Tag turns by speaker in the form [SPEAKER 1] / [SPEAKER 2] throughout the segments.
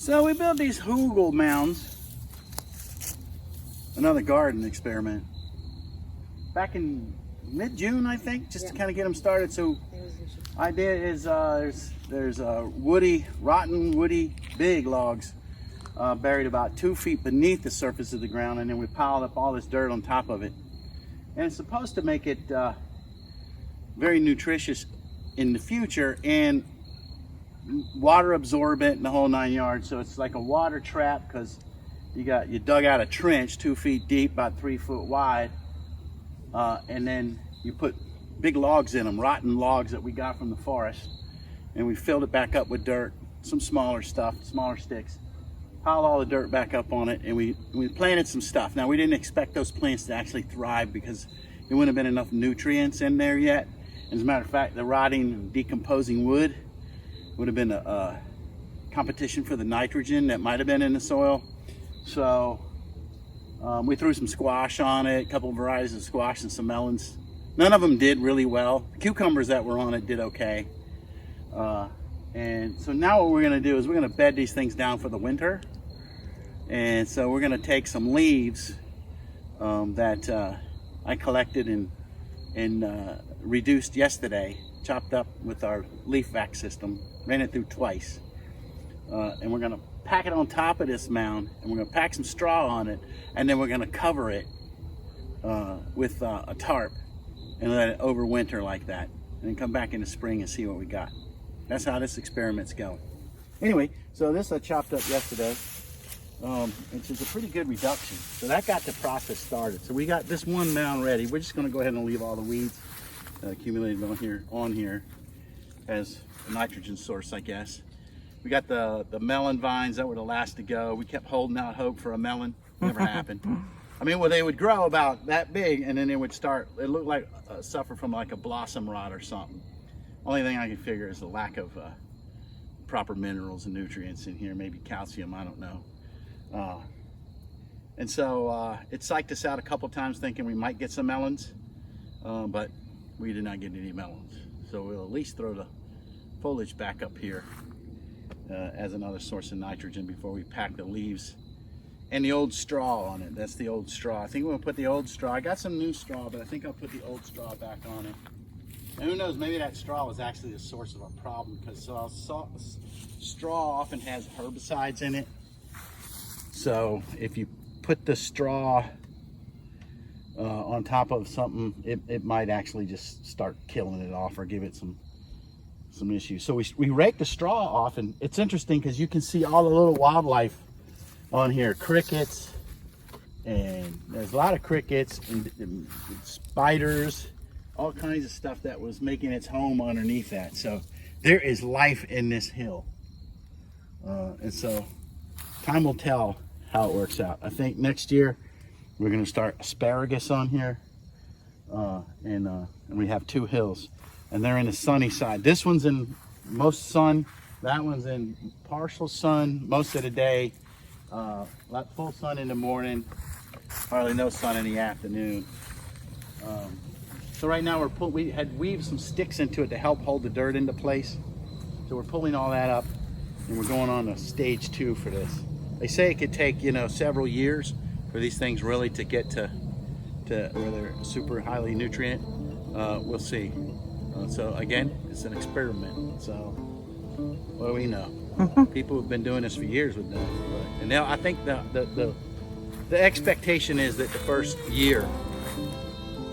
[SPEAKER 1] So we built these hugel mounds, another garden experiment, back in mid-June, I think, just to kind of get them started. So idea is there's woody, rotten, woody, big logs buried about 2 feet beneath the surface of the ground, and then we piled up all this dirt on top of it. And it's supposed to make it very nutritious in the future and water absorbent and the whole 9 yards. So it's like a water trap, because you dug out a trench 2 feet deep, about 3 foot wide, and then you put big logs in them, rotten logs that we got from the forest, and we filled it back up with dirt, some smaller stuff, smaller sticks, piled all the dirt back up on it, and we planted some stuff. Now, we didn't expect those plants to actually thrive because there wouldn't have been enough nutrients in there yet. As a matter of fact, the rotting and decomposing wood would have been a competition for the nitrogen that might have been in the soil. So we threw some squash on it, a couple of varieties of squash and some melons. None of them did really well. The cucumbers that were on it did okay. And so now what we're gonna do is we're gonna bed these things down for the winter. And so we're gonna take some leaves that I collected and reduced yesterday, chopped up with our leaf vac system, ran it through twice. And we're gonna pack it on top of this mound, and we're gonna pack some straw on it, and then we're gonna cover it with a tarp and let it overwinter like that, and then come back in the spring and see what we got. That's how this experiment's going. Anyway, so this I chopped up yesterday, which is a pretty good reduction. So that got the process started. So we got this one mound ready. We're just gonna go ahead and leave all the weeds accumulated on here as a nitrogen source, I guess. We got the melon vines that were the last to go. We kept holding out hope for a melon. Never happened. I mean, well, they would grow about that big, and then they would start, it looked like suffer from like a blossom rot or something. Only thing I can figure is the lack of proper minerals and nutrients in here, maybe calcium, I don't know. And so it psyched us out a couple times thinking we might get some melons, but we did not get any melons. So we'll at least throw the foliage back up here as another source of nitrogen before we pack the leaves and the old straw on it. That's the old straw. I think we'll put the old straw. I got some new straw, but I think I'll put the old straw back on it. And who knows, maybe that straw was actually the source of our problem, because straw often has herbicides in it. So if you put the straw on top of something, it might actually just start killing it off or give it some issues. So we rake the straw off, and it's interesting because you can see all the little wildlife on here, crickets, and there's a lot of crickets and spiders, all kinds of stuff that was making its home underneath that. So there is life in this hill. And so time will tell how it works out. I think next year we're gonna start asparagus on here. And we have 2 hills, and they're in the sunny side. This one's in most sun, that one's in partial sun most of the day. Full sun in the morning, hardly no sun in the afternoon. So right now we had weaved some sticks into it to help hold the dirt into place. So we're pulling all that up, and we're going on to stage 2 for this. They say it could take, several years for these things really to get to where they're super highly nutrient. We'll see. So again, it's an experiment. So what do we know? People have been doing this for years with them. And now I think the expectation is that the first year,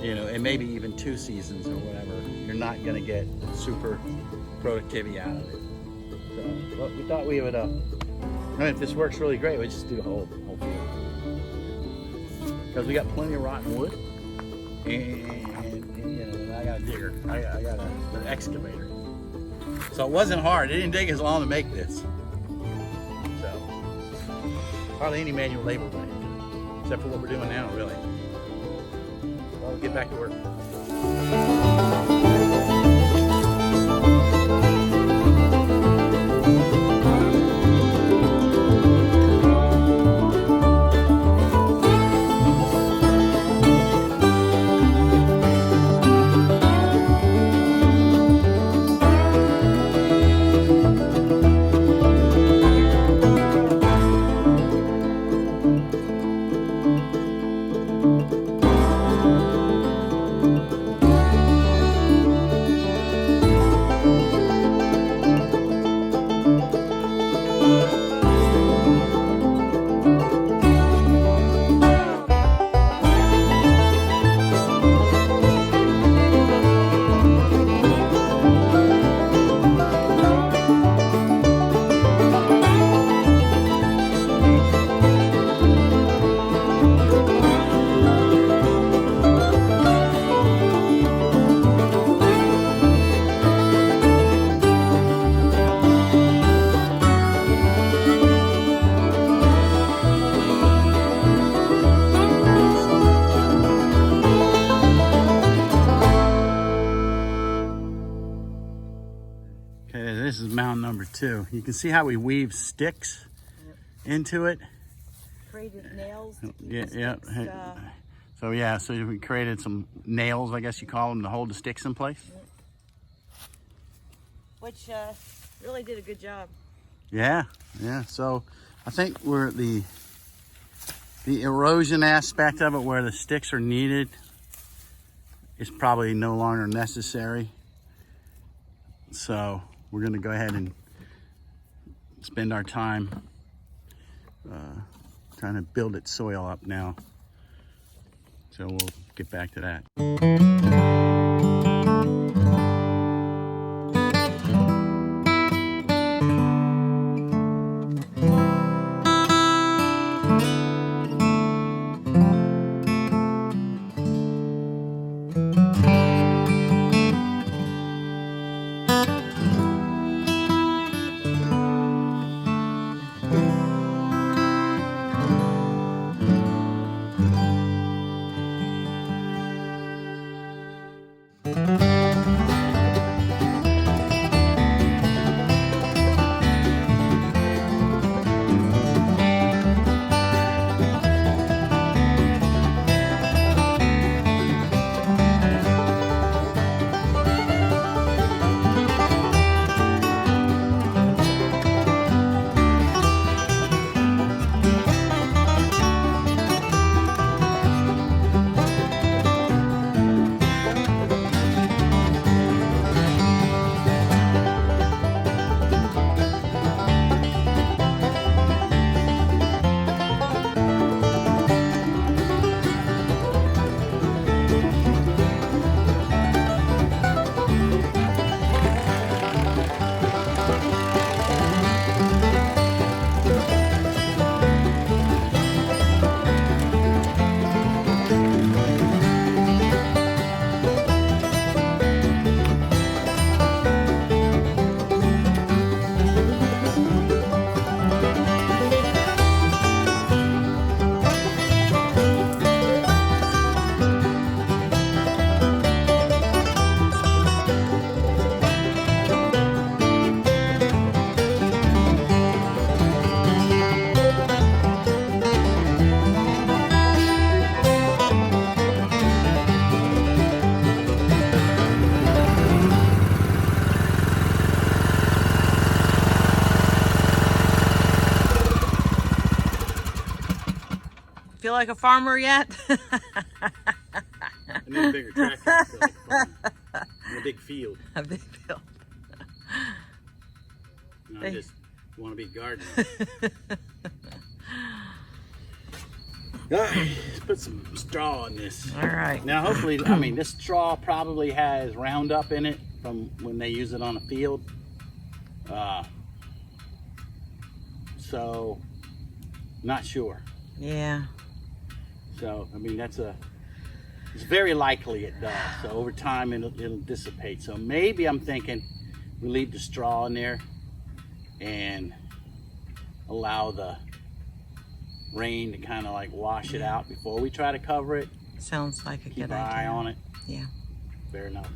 [SPEAKER 1] and maybe even 2 seasons or whatever, you're not going to get super productivity out of it. So but we thought we would, if this works really great, we just do the whole field. Because we got plenty of rotten wood, and I got a digger, I got an excavator. So it wasn't hard. It didn't take as long to make this. So hardly any manual labor went into it, except for what we're doing now, really. Well, we'll get back to work. too. You can see how we weave sticks into it.
[SPEAKER 2] Created nails.
[SPEAKER 1] Yeah. So yeah, so we created some nails, I guess you call them, to hold the sticks in place.
[SPEAKER 2] Which really did a good job.
[SPEAKER 1] Yeah. So I think we're the erosion aspect of it, where the sticks are needed, is probably no longer necessary. So we're going to go ahead and spend our time trying to build its soil up now. So we'll get back to that.
[SPEAKER 2] Feel like a farmer yet?
[SPEAKER 1] I need a bigger tractor. So like in a big field.
[SPEAKER 2] A big field.
[SPEAKER 1] And I just want to be gardening. All right, let's put some straw in this.
[SPEAKER 2] All right.
[SPEAKER 1] Now, hopefully, I mean, this straw probably has Roundup in it from when they use it on a field. So, not sure.
[SPEAKER 2] Yeah.
[SPEAKER 1] So, I mean, it's very likely it does. So over time, it'll dissipate. So maybe I'm thinking we leave the straw in there and allow the rain to kind of like wash it out before we try to cover it.
[SPEAKER 2] Sounds like a good idea.
[SPEAKER 1] Keep an eye on it.
[SPEAKER 2] Yeah.
[SPEAKER 1] Fair enough.